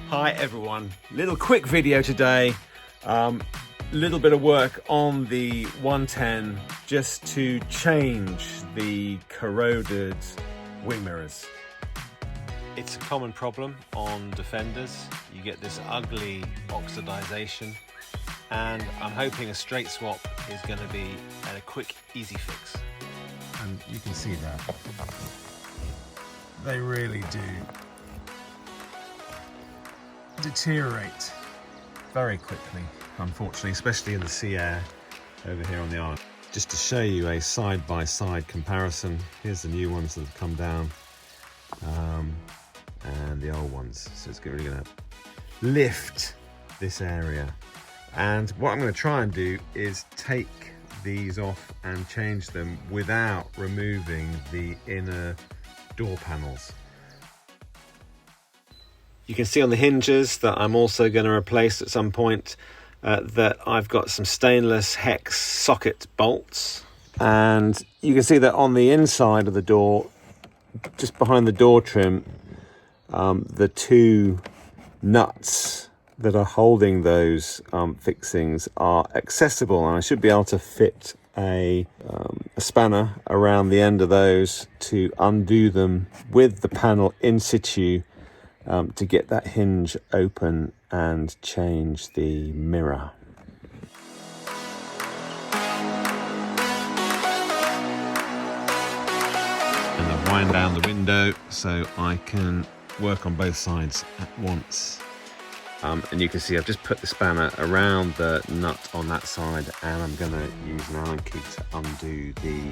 Hi everyone, little quick video today. Little bit of work on the 110 just to change the corroded wing mirrors. It's a common problem on Defenders. You get this ugly oxidization, and I'm hoping a straight swap is going to be a quick, easy fix. And you can see that they really do deteriorate very quickly, unfortunately, especially in the sea air over here on the island. Just to show you a side-by-side comparison, here's the new ones that have come down and the old ones. So it's really going to lift this area. And what I'm going to try and do is take these off and change them without removing the inner door panels. You can see on the hinges that I'm also going to replace at some point that I've got some stainless hex socket bolts, and you can see that on the inside of the door, just behind the door trim, the two nuts that are holding those fixings are accessible, and I should be able to fit a spanner around the end of those to undo them with the panel in situ to get that hinge open and change the mirror. And I wind down the window so I can work on both sides at once. And you can see I've just put the spanner around the nut on that side, and I'm going to use an Allen key to undo the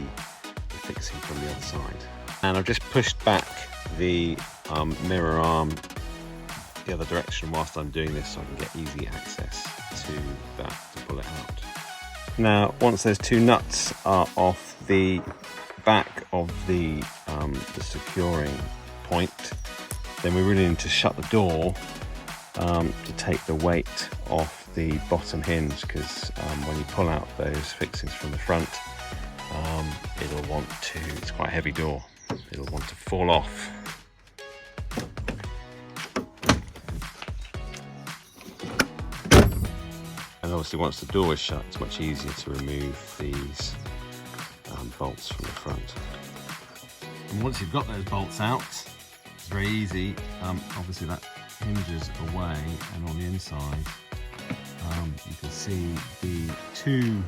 fixing from the other side. And I've just pushed back the mirror arm the other direction whilst I'm doing this, so I can get easy access to that to pull it out. Now, once those two nuts are off the back of the securing point, then we really need to shut the door to take the weight off the bottom hinge, because when you pull out those fixings from the front, it'll want to, it's quite a heavy door, it'll want to fall off. And obviously once the door is shut, it's much easier to remove these bolts from the front. And once you've got those bolts out, it's very easy. Obviously that hinges away, and on the inside you can see the two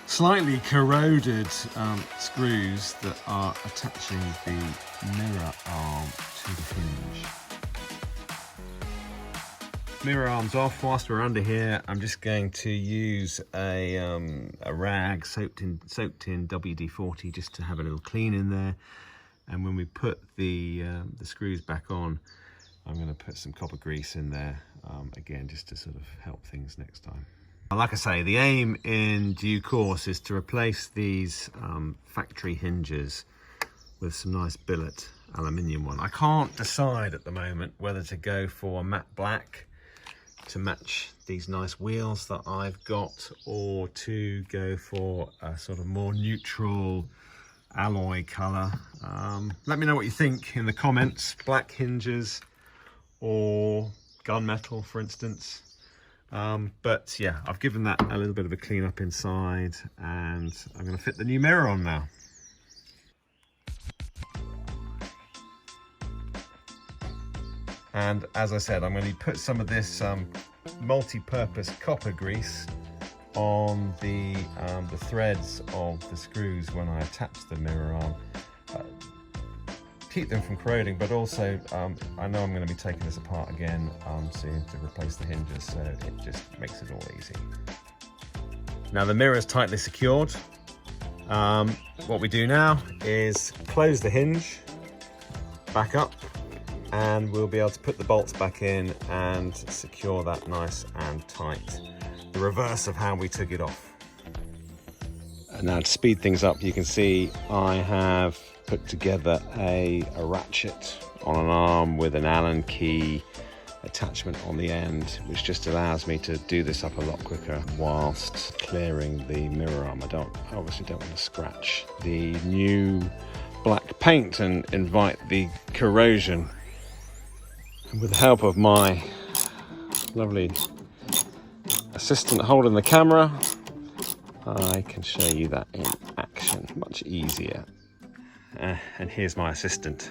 slightly corroded screws that are attaching the mirror arm to the hinge. Mirror arms off. Whilst we're under here, I'm just going to use a rag soaked in WD-40 just to have a little clean in there. And when we put the screws back on, I'm going to put some copper grease in there, again, just to sort of help things next time. Like I say, the aim in due course is to replace these factory hinges with some nice billet aluminium one. I can't decide at the moment whether to go for matte black to match these nice wheels that I've got, or to go for a sort of more neutral alloy colour. Let me know what you think in the comments. Black hinges or gunmetal, for instance. But yeah, I've given that a little bit of a clean up inside, and I'm going to fit the new mirror on now. And as I said, I'm going to put some of this multi-purpose copper grease on the threads of the screws when I attach the mirror arm. Keep them from corroding, but also I know I'm going to be taking this apart again soon to replace the hinges, so it just makes it all easy. Now the mirror is tightly secured. What we do now is close the hinge back up, and we'll be able to put the bolts back in and secure that nice and tight. The reverse of how we took it off. And now to speed things up, you can see I have put together a ratchet on an arm with an Allen key attachment on the end, which just allows me to do this up a lot quicker whilst clearing the mirror arm. I obviously don't want to scratch the new black paint and invite the corrosion. And with the help of my lovely assistant holding the camera, I can show you that in action much easier. And here's my assistant.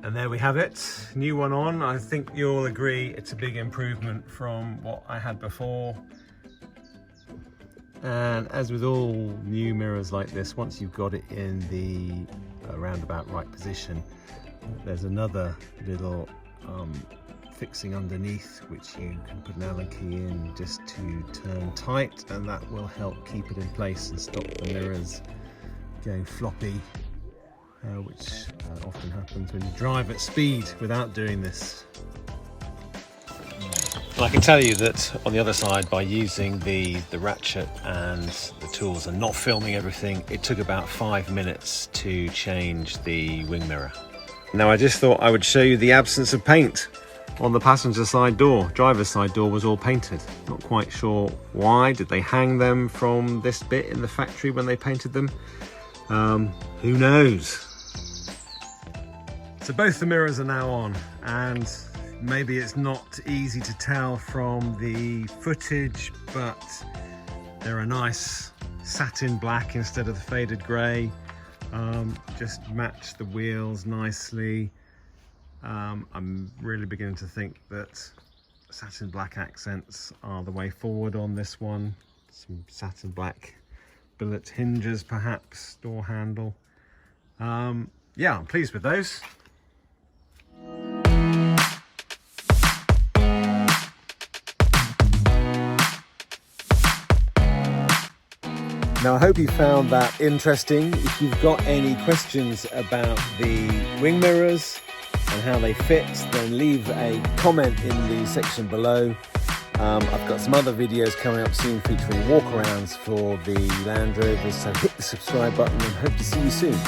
And there we have it, new one on. I think you'll agree it's a big improvement from what I had before. And as with all new mirrors like this, once you've got it in the roundabout right position, there's another little fixing underneath which you can put an Allen key in just to turn tight, and that will help keep it in place and stop the mirrors going floppy, which often happens when you drive at speed without doing this. And I can tell you that on the other side, by using the ratchet and the tools and not filming everything, it took about 5 minutes to change the wing mirror. Now I just thought I would show you the absence of paint on the passenger side door. Driver's side door was all painted. Not quite sure why. Did they hang them from this bit in the factory when they painted them? Who knows? So both the mirrors are now on, and maybe it's not easy to tell from the footage, but they're a nice satin black instead of the faded grey. Just match the wheels nicely. I'm really beginning to think that satin black accents are the way forward on this one. Some satin black billet hinges, perhaps, door handle. Yeah, I'm pleased with those. Now I hope you found that interesting. If you've got any questions about the wing mirrors and how they fit, then leave a comment in the section below. I've got some other videos coming up soon featuring walkarounds for the Land Rovers, so hit the subscribe button and hope to see you soon.